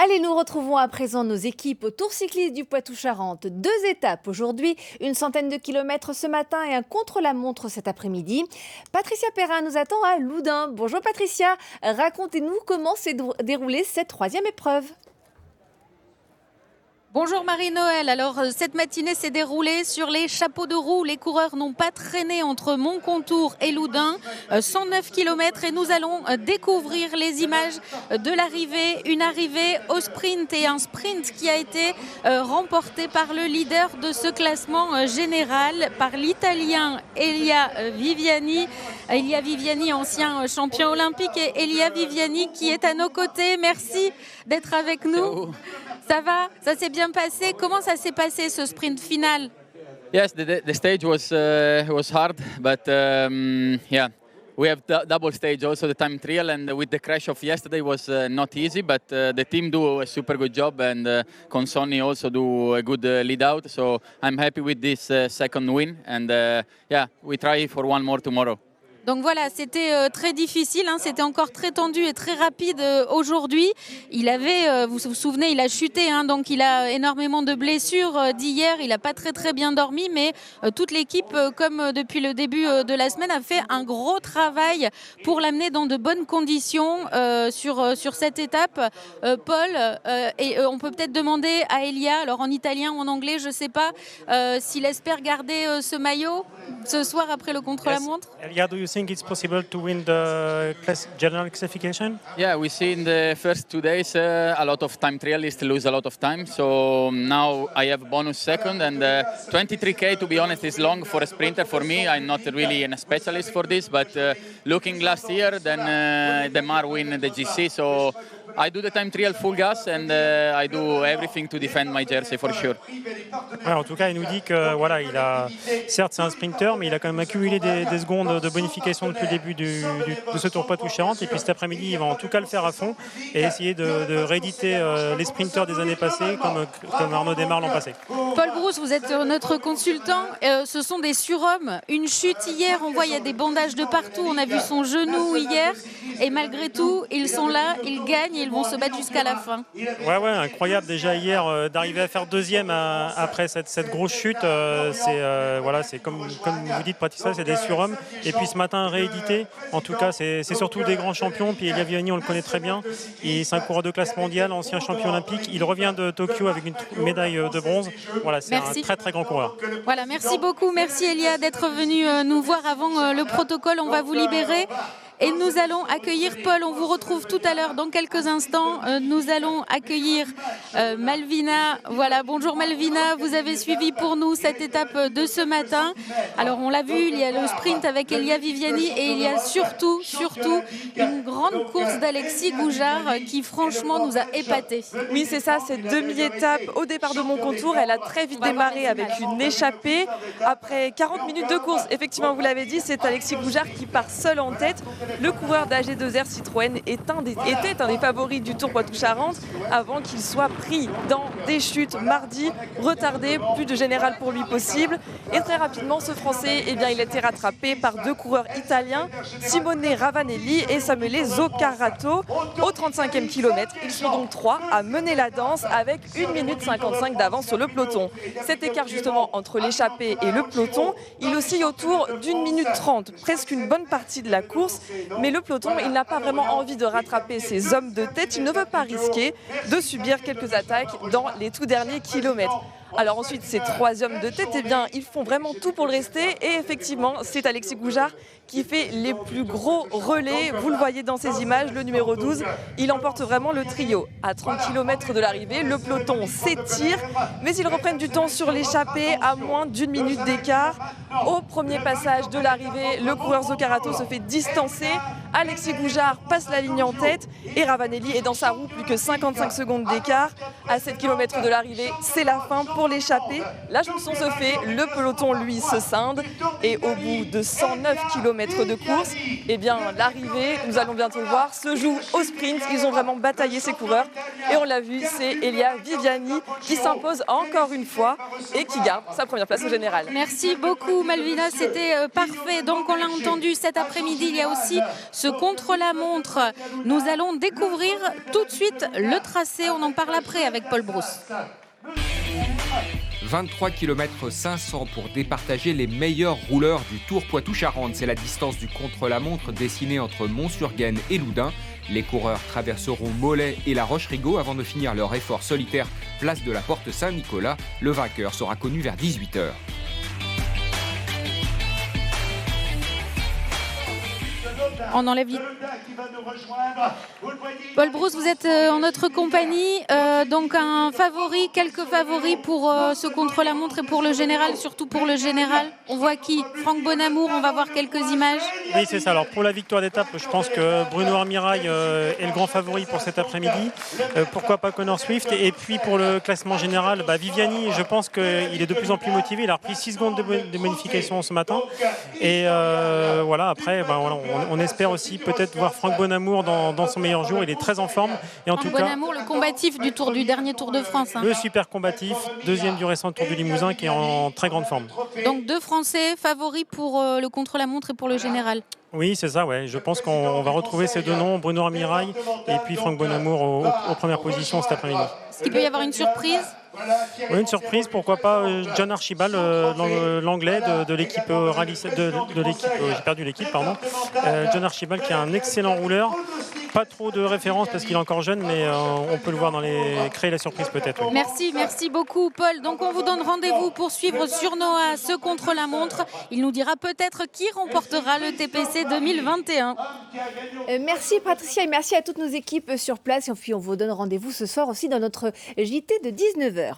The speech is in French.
Allez, nous retrouvons à présent nos équipes au Tour cycliste du Poitou-Charentes. 2 étapes aujourd'hui, une centaine de kilomètres ce matin et un contre-la-montre cet après-midi. Patricia Perrin nous attend à Loudun. Bonjour Patricia, racontez-nous comment s'est déroulée cette 3e épreuve. Bonjour Marie-Noël, alors cette matinée s'est déroulée sur les chapeaux de roue. Les coureurs n'ont pas traîné entre Montcontour et Loudun, 109 km et nous allons découvrir les images de l'arrivée. Une arrivée au sprint et un sprint qui a été remporté par le leader de ce classement général, par l'Italien Elia Viviani. Elia Viviani, ancien champion olympique, et Elia Viviani qui est à nos côtés. Merci d'être avec nous. Ça va? Ça s'est bien passé? Comment ça s'est passé ce sprint final? Yes, the stage was hard, but yeah, we have double stage also the time trial, and with the crash of yesterday was not easy, but the team do a super good job, and Consonni also do a good lead out. So I'm happy with this second win, and yeah, we try for one more tomorrow. Donc voilà, c'était très difficile, hein, c'était encore très tendu et très rapide aujourd'hui. Il avait, vous vous souvenez, il a chuté, hein, donc il a énormément de blessures d'hier. Il n'a pas très bien dormi, mais toute l'équipe, comme depuis le début de la semaine, a fait un gros travail pour l'amener dans de bonnes conditions sur cette étape. Paul, et on peut peut-être demander à Elia, alors en italien ou en anglais, je ne sais pas, s'il espère garder ce maillot ce soir après le contre-la-montre. Elia, do you think it's possible to win the general classification? Yeah, we see in the first 2 days a lot of time trialists lose a lot of time. So now I have bonus second, and 23K, to be honest, is long for a sprinter. For me, I'm not really a specialist for this, but looking last year, then Demar win the GC. So I do the time trial full gas, and I do everything to defend my jersey for sure. Ouais, en tout cas, il nous dit que voilà, certes c'est un sprinter, mais il a quand même accumulé des secondes de bonification depuis le début de ce Tour Poitou-Charentes. Et puis cet après-midi, il va en tout cas le faire à fond et essayer de rééditer les sprinters des années passées, comme Arnaud Démare l'an passé. Paul Brousse, vous êtes notre consultant. Ce sont des surhommes. Une chute hier, on voit il y a des bandages de partout. On a vu son genou hier. Et malgré tout, ils sont là, ils gagnent et ils vont se battre jusqu'à la fin. Ouais, incroyable déjà hier d'arriver à faire deuxième après cette grosse chute. C'est comme vous dites, Patricia, c'est des surhommes. Et puis ce matin, réédité. En tout cas, c'est surtout des grands champions. Puis Elia Viviani, on le connaît très bien. C'est un coureur de classe mondiale, ancien champion olympique. Il revient de Tokyo avec une médaille de bronze. Voilà, c'est un très grand coureur. Voilà, merci beaucoup. Merci Elia d'être venu nous voir avant le protocole. On va vous libérer. Et nous allons accueillir Paul, on vous retrouve tout à l'heure dans quelques instants. Nous allons accueillir Malvina. Voilà, bonjour Malvina, vous avez suivi pour nous cette étape de ce matin. Alors on l'a vu, il y a le sprint avec Elia Viviani et il y a surtout une grande course d'Alexis Goujard qui franchement nous a épatés. Oui, c'est ça, cette demi-étape au départ de Montcontour. Elle a très vite démarré avec une échappée. Après 40 minutes de course, effectivement, vous l'avez dit, c'est Alexis Goujard qui part seul en tête. Le coureur d'AG2R Citroën était un des favoris du Tour Poitou-Charentes avant qu'il soit pris dans des chutes mardi, retardé, plus de général pour lui possible. Et très rapidement, ce Français, il a été rattrapé par 2 coureurs italiens, Simone Ravanelli et Samuele Zoccarato. Au 35e kilomètre, ils sont donc 3 à mener la danse avec 1 minute 55 d'avance sur le peloton. Cet écart justement entre l'échappée et le peloton, il oscille autour d'1 minute 30, presque une bonne partie de la course. Mais le peloton, il n'a pas vraiment envie de rattraper ses hommes de tête. Il ne veut pas risquer de subir quelques attaques dans les tout derniers kilomètres. Alors ensuite, ces 3 hommes de tête, ils font vraiment tout pour le rester. Et effectivement, c'est Alexis Goujard qui fait les plus gros relais. Vous le voyez dans ces images, le numéro 12, il emporte vraiment le trio. À 30 km de l'arrivée, le peloton s'étire, mais ils reprennent du temps sur l'échappée à moins d'1 minute d'écart. Au premier passage de l'arrivée, le coureur Zoccarato se fait distancer. Alexis Goujard passe la ligne en tête et Ravanelli est dans sa roue, plus que 55 secondes d'écart. À 7 km de l'arrivée, c'est la fin pour l'échappée. La chanson se fait, le peloton lui se scinde et au bout de 109 km de course, eh bien l'arrivée, nous allons bientôt le voir, se joue au sprint. Ils ont vraiment bataillé ces coureurs et on l'a vu, c'est Elia Viviani qui s'impose encore une fois et qui garde sa première place au général. Merci beaucoup Malvina, c'était parfait. Donc on l'a entendu cet après-midi, il y a aussi ce contre-la-montre. Nous allons découvrir tout de suite le tracé, on en parle après avec Paul Brousse. 23 km 500 pour départager les meilleurs rouleurs du Tour Poitou-Charentes. C'est la distance du contre-la-montre dessinée entre Mont-sur-Gaine et Loudun. Les coureurs traverseront Mollet et la Roche-Rigaud avant de finir leur effort solitaire place de la Porte Saint-Nicolas. Le vainqueur sera connu vers 18h. On enlève vite. Paul Brousse, vous êtes en notre compagnie. Donc un favori, quelques favoris pour ce contre-la-montre et pour le général, surtout pour le général. On voit qui? Franck Bonamour, on va voir quelques images. Oui, c'est ça. Alors pour la victoire d'étape, je pense que Bruno Armirail est le grand favori pour cet après-midi. Pourquoi pas Connor Swift? Et puis pour le classement général, Viviani, je pense qu'il est de plus en plus motivé. Il a repris 6 secondes de bonification ce matin. Et voilà, après, on espère aussi peut-être voir Franck Bonamour dans son meilleur jour. Il est très en forme. Et en Franck tout cas, Bonamour, le combatif du dernier Tour de France. le super combatif, deuxième du récent Tour du Limousin, qui est en très grande forme. Donc 2 Français favoris pour le contre-la-montre et pour le général. Oui, c'est ça, ouais. Je pense qu'on va retrouver ces deux noms, Bruno Armirail et puis Franck Bonamour aux premières positions cet après-midi. Est-ce qu'il peut y avoir une surprise? Oui, une surprise, pourquoi pas John Archibald, l'anglais de l'équipe rallye, de l'équipe, j'ai perdu l'équipe, pardon. John Archibald qui est un excellent rouleur. Pas trop de références parce qu'il est encore jeune, mais on peut le voir créer la surprise peut-être. Oui. Merci beaucoup Paul. Donc on vous donne rendez-vous pour suivre sur Noah ce contre-la-montre. Il nous dira peut-être qui remportera le TPC 2021. Merci Patricia et merci à toutes nos équipes sur place. Et puis on vous donne rendez-vous ce soir aussi dans notre JT de 19h.